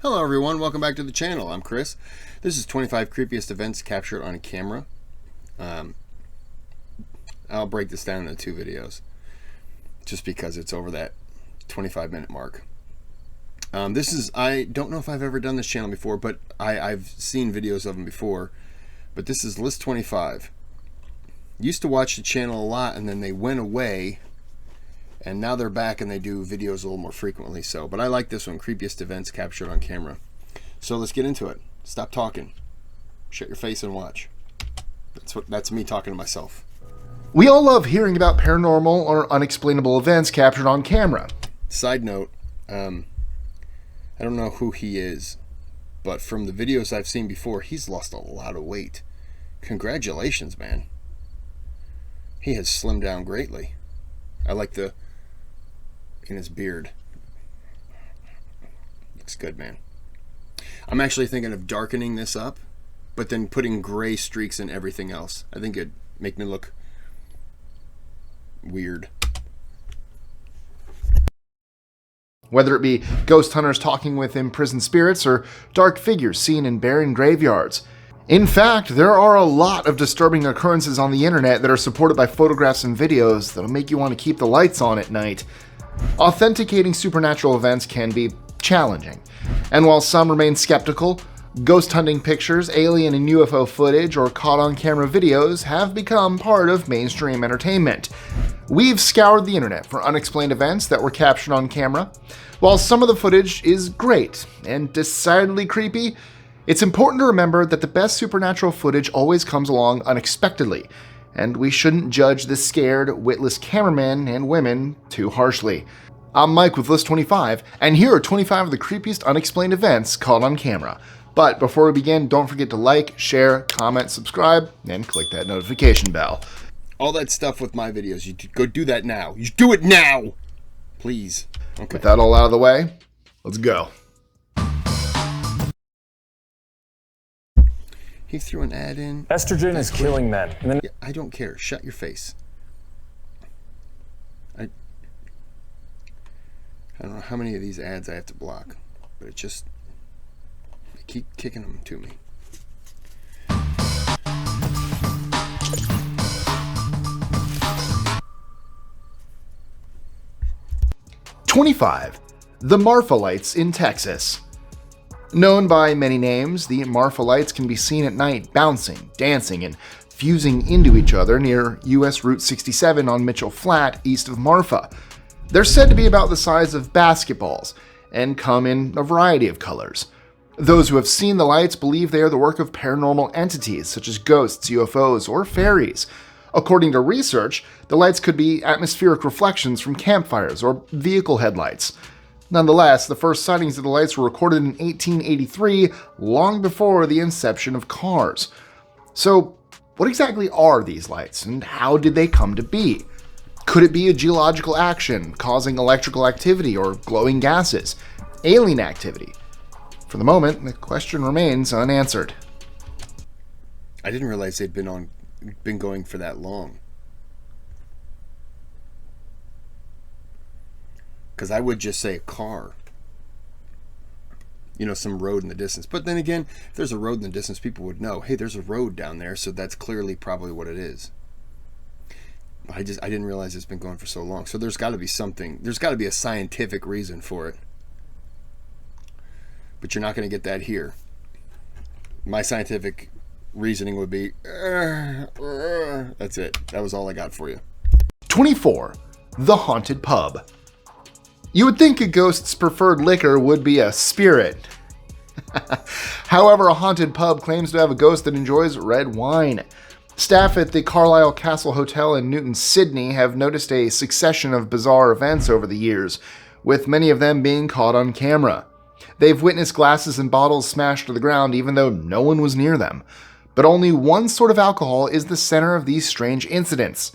Hello everyone, welcome back to the channel. I'm Chris. This is 25 creepiest events captured on camera. I'll break this down into two videos just because it's over that 25-minute mark. I don't know if I've ever done this channel before, but I've seen videos of them before. But this is list 25. Used to watch the channel a lot and then they went away. And now they're back and they do videos a little more frequently. But I like this one, creepiest events captured on camera. So let's get into it. Stop talking. Shut your face and watch. That's me talking to myself. We all love hearing about paranormal or unexplainable events captured on camera. Side note, I don't know who he is, but from the videos I've seen before, he's lost a lot of weight. Congratulations, man. He has slimmed down greatly. I like the in his beard. Looks good, man. I'm actually thinking of darkening this up, but then putting gray streaks in everything else. I think it'd make me look weird. Whether it be ghost hunters talking with imprisoned spirits or dark figures seen in barren graveyards. In fact, there are a lot of disturbing occurrences on the internet that are supported by photographs and videos that'll make you want to keep the lights on at night. Authenticating supernatural events can be challenging, and while some remain skeptical, ghost hunting pictures, alien and UFO footage, or caught-on-camera videos have become part of mainstream entertainment. We've scoured the internet for unexplained events that were captured on camera. While some of the footage is great and decidedly creepy, it's important to remember that the best supernatural footage always comes along unexpectedly, and we shouldn't judge the scared, witless cameramen and women too harshly. I'm Mike with List 25, and here are 25 of the creepiest unexplained events caught on camera. But before we begin, don't forget to like, share, comment, subscribe, and click that notification bell. All that stuff with my videos, you go do that now. You do it now! Please. Okay. With that all out of the way, let's go. He threw an ad in. Estrogen is killing men. Yeah, I don't care. Shut your face. I don't know how many of these ads I have to block, but it just... they keep kicking them to me. #25. The Marfa Lights in Texas. Known by many names, the Marfa Lights can be seen at night bouncing, dancing, and fusing into each other near US Route 67 on Mitchell Flat, east of Marfa. They're said to be about the size of basketballs and come in a variety of colors. Those who have seen the lights believe they are the work of paranormal entities such as ghosts, UFOs, or fairies. According to research, the lights could be atmospheric reflections from campfires or vehicle headlights. Nonetheless, the first sightings of the lights were recorded in 1883, long before the inception of cars. So, what exactly are these lights, and how did they come to be? Could it be a geological action causing electrical activity or glowing gases? Alien activity? For the moment, the question remains unanswered. I didn't realize they'd been going for that long. Because I would just say a car. You know, some road in the distance. But then again, if there's a road in the distance, people would know, hey, there's a road down there, so that's clearly probably what it is. But I didn't realize it's been going for so long. So there's got to be something. There's got to be a scientific reason for it. But you're not going to get that here. My scientific reasoning would be, that's it. That was all I got for you. 24. The Haunted Pub. You would think a ghost's preferred liquor would be a spirit. However, a haunted pub claims to have a ghost that enjoys red wine. Staff at the Carlisle Castle Hotel in Newton, Sydney have noticed a succession of bizarre events over the years, with many of them being caught on camera. They've witnessed glasses and bottles smashed to the ground even though no one was near them. But only one sort of alcohol is the center of these strange incidents: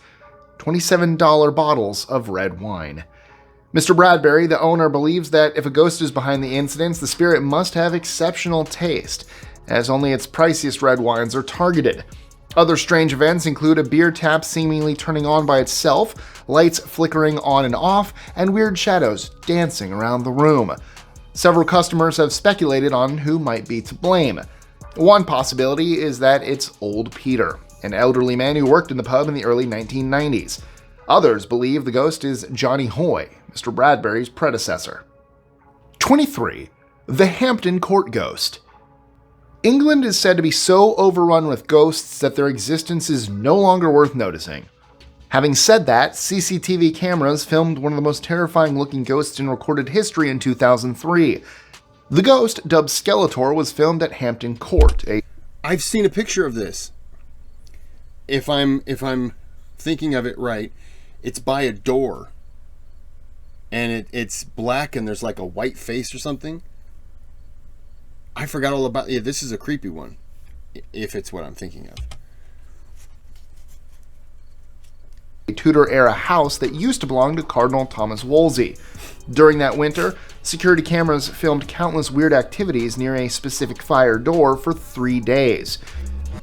$27 bottles of red wine. Mr. Bradbury, the owner, believes that if a ghost is behind the incidents, the spirit must have exceptional taste, as only its priciest red wines are targeted. Other strange events include a beer tap seemingly turning on by itself, lights flickering on and off, and weird shadows dancing around the room. Several customers have speculated on who might be to blame. One possibility is that it's Old Peter, an elderly man who worked in the pub in the early 1990s. Others believe the ghost is Johnny Hoy, Mr. Bradbury's predecessor. 23. The Hampton Court Ghost. England is said to be so overrun with ghosts that their existence is no longer worth noticing. Having said that, CCTV cameras filmed one of the most terrifying looking ghosts in recorded history in 2003. The ghost, dubbed Skeletor, was filmed at Hampton Court. I've seen a picture of this. If I'm thinking of it right, it's by a door. And it's black and there's like a white face or something. I forgot all about it. Yeah, this is a creepy one, if it's what I'm thinking of. A Tudor-era house that used to belong to Cardinal Thomas Wolsey. During that winter, security cameras filmed countless weird activities near a specific fire door for 3 days.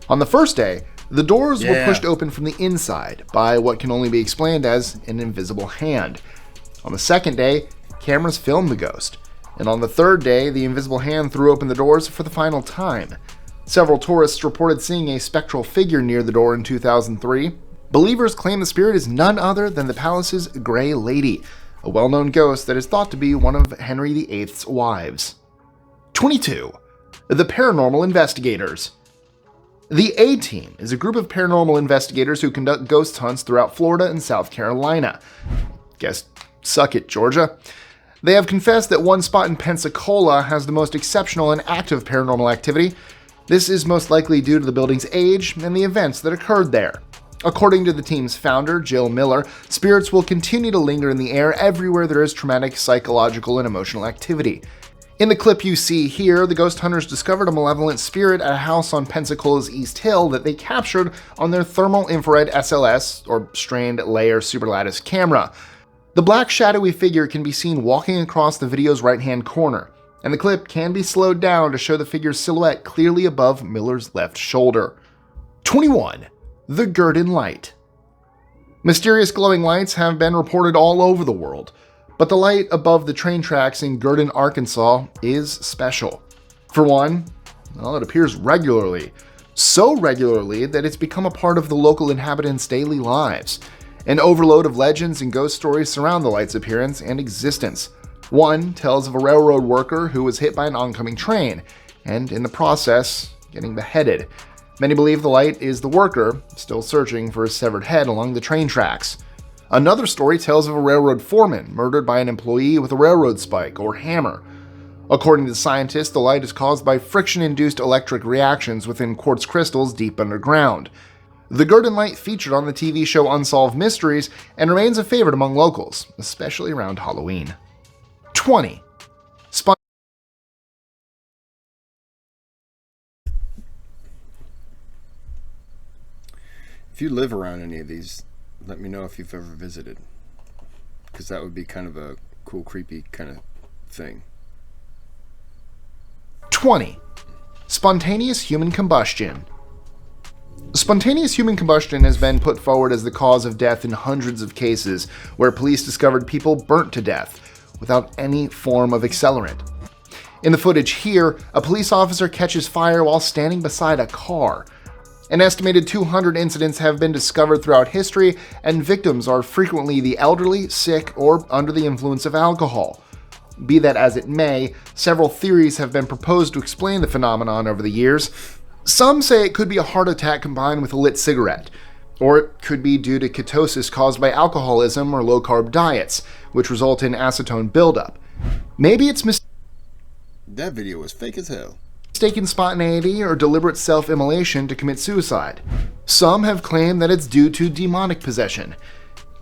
On the first day, the doors were pushed open from the inside by what can only be explained as an invisible hand. On the second day, cameras filmed the ghost. And on the third day, the invisible hand threw open the doors for the final time. Several tourists reported seeing a spectral figure near the door in 2003. Believers claim the spirit is none other than the palace's Grey Lady, a well-known ghost that is thought to be one of Henry VIII's wives. 22. The Paranormal Investigators. The A-Team is a group of paranormal investigators who conduct ghost hunts throughout Florida and South Carolina. Guess suck it, Georgia. They have confessed that one spot in Pensacola has the most exceptional and active paranormal activity. This is most likely due to the building's age and the events that occurred there. According to the team's founder, Jill Miller, spirits will continue to linger in the air everywhere there is traumatic psychological and emotional activity. In the clip you see here, the ghost hunters discovered a malevolent spirit at a house on Pensacola's East Hill that they captured on their thermal infrared SLS, or strained layer superlattice camera. The black shadowy figure can be seen walking across the video's right-hand corner, and the clip can be slowed down to show the figure's silhouette clearly above Miller's left shoulder. 21. The Gurdon Light. Mysterious glowing lights have been reported all over the world, but the light above the train tracks in Gurdon, Arkansas is special. For one, well, it appears regularly. So regularly that it's become a part of the local inhabitants' daily lives. An overload of legends and ghost stories surround the light's appearance and existence. One tells of a railroad worker who was hit by an oncoming train, and in the process, getting beheaded. Many believe the light is the worker, still searching for his severed head along the train tracks. Another story tells of a railroad foreman murdered by an employee with a railroad spike or hammer. According to the scientists, the light is caused by friction-induced electric reactions within quartz crystals deep underground. The Gurdon Light featured on the TV show Unsolved Mysteries and remains a favorite among locals, especially around Halloween. 20. If you live around any of these, let me know if you've ever visited, because that would be kind of a cool, creepy kind of thing. 20. Spontaneous human combustion. Spontaneous human combustion has been put forward as the cause of death in hundreds of cases where police discovered people burnt to death without any form of accelerant. In the footage here, a police officer catches fire while standing beside a car. An estimated 200 incidents have been discovered throughout history, and victims are frequently the elderly, sick, or under the influence of alcohol. Be that as it may, several theories have been proposed to explain the phenomenon over the years. Some say it could be a heart attack combined with a lit cigarette, or it could be due to ketosis caused by alcoholism or low-carb diets, which result in acetone buildup. Maybe it's That video was fake as hell. Mistaken spontaneity or deliberate self-immolation to commit suicide. Some have claimed that it's due to demonic possession.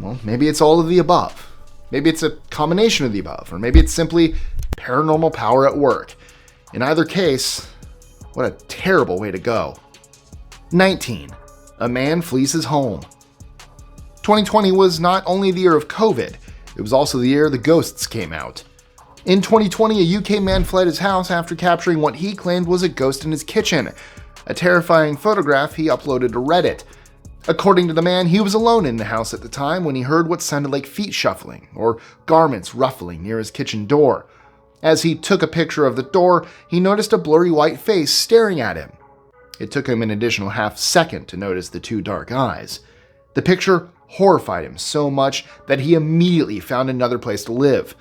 Well, maybe it's all of the above. Maybe it's a combination of the above, or maybe it's simply paranormal power at work. In either case, what a terrible way to go. 19. A man flees his home. 2020 was not only the year of COVID, it was also the year the ghosts came out. In 2020, a UK man fled his house after capturing what he claimed was a ghost in his kitchen, a terrifying photograph he uploaded to Reddit. According to the man, he was alone in the house at the time when he heard what sounded like feet shuffling or garments ruffling near his kitchen door. As he took a picture of the door, he noticed a blurry white face staring at him. It took him an additional half-second to notice the two dark eyes. The picture horrified him so much that he immediately found another place to live.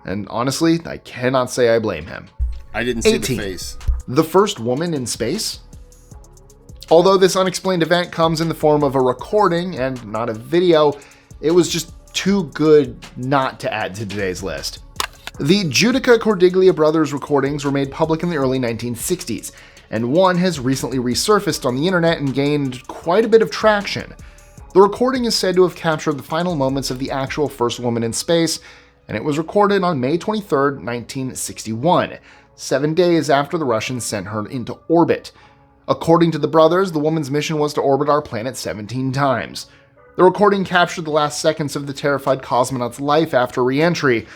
And honestly, I cannot say I blame him. I didn't see 18. the face. The first woman in space? Although this unexplained event comes in the form of a recording and not a video, it was just too good not to add to today's list. The Giudica Cordiglia brothers' recordings were made public in the early 1960s, and one has recently resurfaced on the internet and gained quite a bit of traction. The recording is said to have captured the final moments of the actual first woman in space, and it was recorded on May 23, 1961, 7 days after the Russians sent her into orbit. According to the brothers, the woman's mission was to orbit our planet 17 times. The recording captured the last seconds of the terrified cosmonaut's life after re-entry,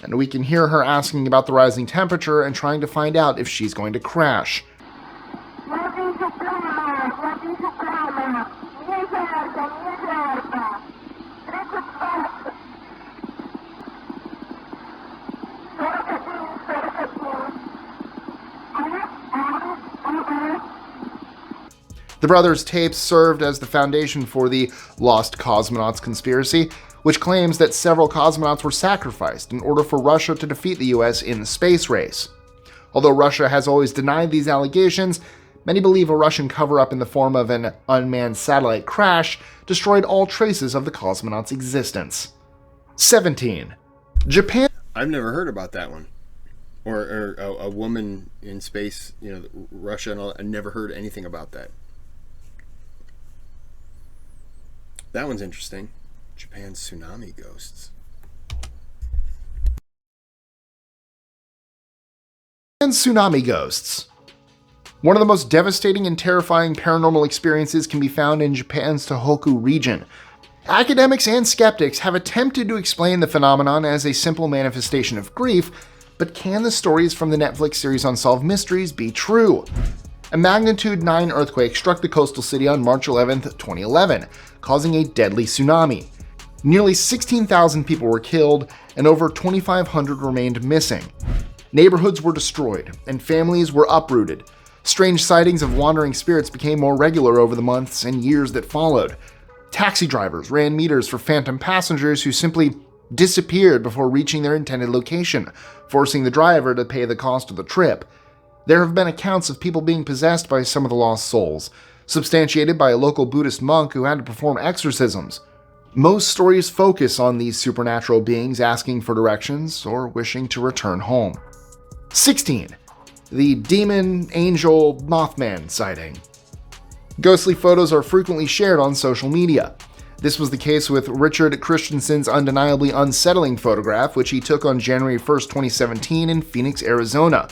and we can hear her asking about the rising temperature and trying to find out if she's going to crash. The brothers' tapes served as the foundation for the Lost Cosmonauts conspiracy, which claims that several cosmonauts were sacrificed in order for Russia to defeat the US in the space race. Although Russia has always denied these allegations, many believe a Russian cover-up in the form of an unmanned satellite crash destroyed all traces of the cosmonauts' existence. 17. Japan. I've never heard about that one. Or a woman in space, Russia and all. I never heard anything about that. That one's interesting. Japan's tsunami ghosts. And tsunami ghosts. One of the most devastating and terrifying paranormal experiences can be found in Japan's Tohoku region. Academics and skeptics have attempted to explain the phenomenon as a simple manifestation of grief, but can the stories from the Netflix series Unsolved Mysteries be true? A magnitude 9 earthquake struck the coastal city on March 11, 2011, causing a deadly tsunami. Nearly 16,000 people were killed, and over 2,500 remained missing. Neighborhoods were destroyed, and families were uprooted. Strange sightings of wandering spirits became more regular over the months and years that followed. Taxi drivers ran meters for phantom passengers who simply disappeared before reaching their intended location, forcing the driver to pay the cost of the trip. There have been accounts of people being possessed by some of the lost souls, substantiated by a local Buddhist monk who had to perform exorcisms. Most stories focus on these supernatural beings asking for directions or wishing to return home. 16. The Demon Angel Mothman sighting. Ghostly photos are frequently shared on social media. This was the case with Richard Christensen's undeniably unsettling photograph, which he took on January 1st, 2017 in Phoenix, Arizona.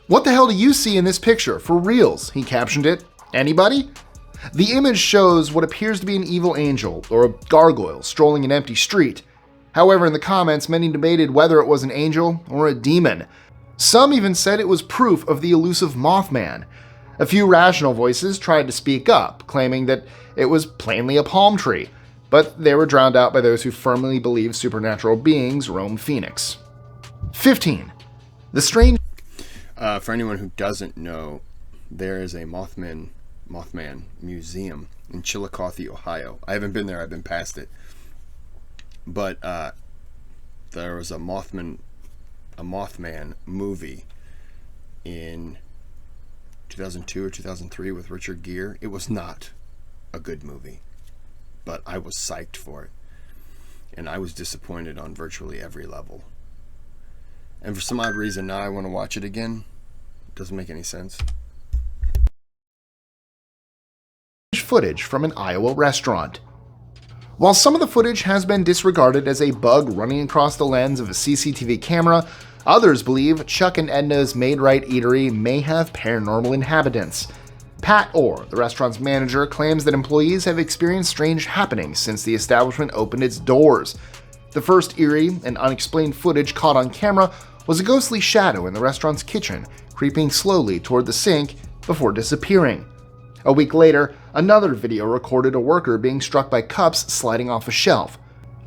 "What the hell do you see in this picture? For reals?" he captioned it. "Anybody?" The image shows what appears to be an evil angel, or a gargoyle, strolling an empty street. However, in the comments, many debated whether it was an angel or a demon. Some even said it was proof of the elusive Mothman. A few rational voices tried to speak up, claiming that it was plainly a palm tree, but they were drowned out by those who firmly believe supernatural beings roam Phoenix. 15. The strange... For anyone who doesn't know, there is a Mothman Museum in Chillicothe, Ohio. I haven't been there, I've been past it. But there was a Mothman movie in 2002 or 2003 with Richard Gere. It was not a good movie, but I was psyched for it. And I was disappointed on virtually every level. And for some odd reason, now I want to watch it again. It doesn't make any sense. Footage from an Iowa restaurant. While some of the footage has been disregarded as a bug running across the lens of a CCTV camera, others believe Chuck and Edna's Made Right Eatery may have paranormal inhabitants. Pat Orr, the restaurant's manager, claims that employees have experienced strange happenings since the establishment opened its doors. The first eerie and unexplained footage caught on camera was a ghostly shadow in the restaurant's kitchen, creeping slowly toward the sink before disappearing. A week later, another video recorded a worker being struck by cups sliding off a shelf.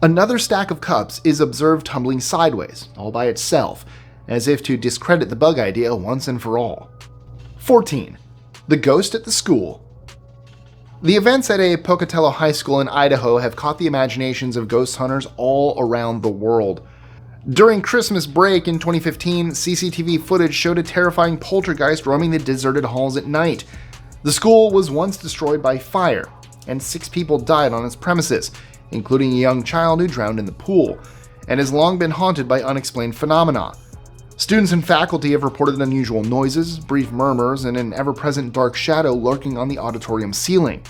Another stack of cups is observed tumbling sideways, all by itself, as if to discredit the bug idea once and for all. 14. The ghost at the school. The events at a Pocatello High School in Idaho have caught the imaginations of ghost hunters all around the world. During Christmas break in 2015, CCTV footage showed a terrifying poltergeist roaming the deserted halls at night. The school was once destroyed by fire, and 6 people died on its premises, including a young child who drowned in the pool, and has long been haunted by unexplained phenomena. Students and faculty have reported unusual noises, brief murmurs, and an ever-present dark shadow lurking on the auditorium ceiling.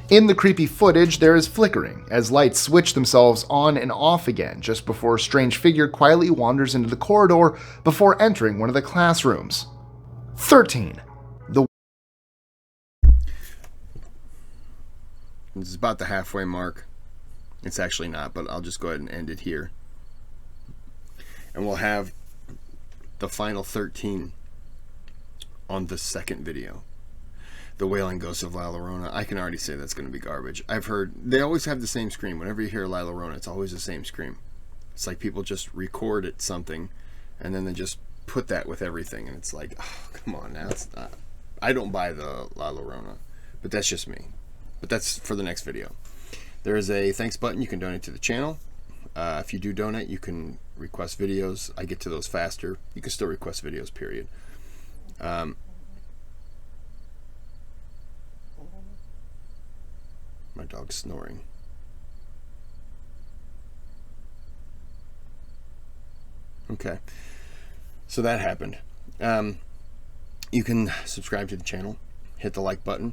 In the creepy footage, there is flickering as lights switch themselves on and off again just before a strange figure quietly wanders into the corridor before entering one of the classrooms. 13. This is about the halfway mark. It's actually not, but I'll just go ahead and end it here. And we'll have the final 13 on the second video. The Wailing Ghost of La Llorona. I can already say that's going to be garbage. I've heard they always have the same scream. Whenever you hear La Llorona, it's always the same scream. It's like people just record it something and then they just put that with everything, and it's like, oh, come on now. It's not, I don't buy the La Llorona, but that's just me. But that's for the next video. There is a thanks button. You can donate to the channel. If you do donate, you can request videos. I get to those faster. You can still request videos, period. My dog's snoring. Okay. So that happened. You can subscribe to the channel, hit the like button,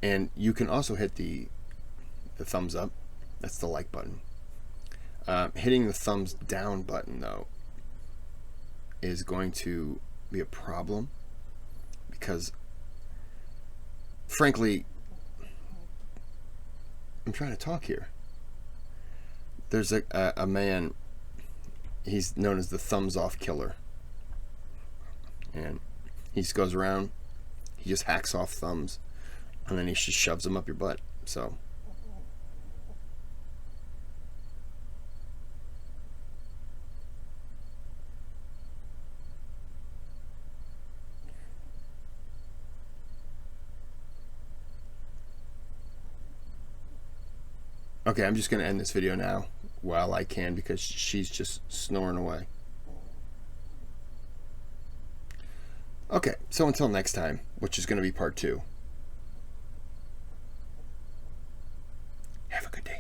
and you can also hit the thumbs up. That's the like button. Hitting the thumbs down button, though, is going to be a problem because, frankly, I'm trying to talk here. There's a man, he's known as the thumbs off killer, and he just goes around, he just hacks off thumbs, and then he just shoves them up your butt. So okay, I'm just going to end this video now while I can because she's just snoring away. Okay, so until next time, which is going to be part 2. Have a good day.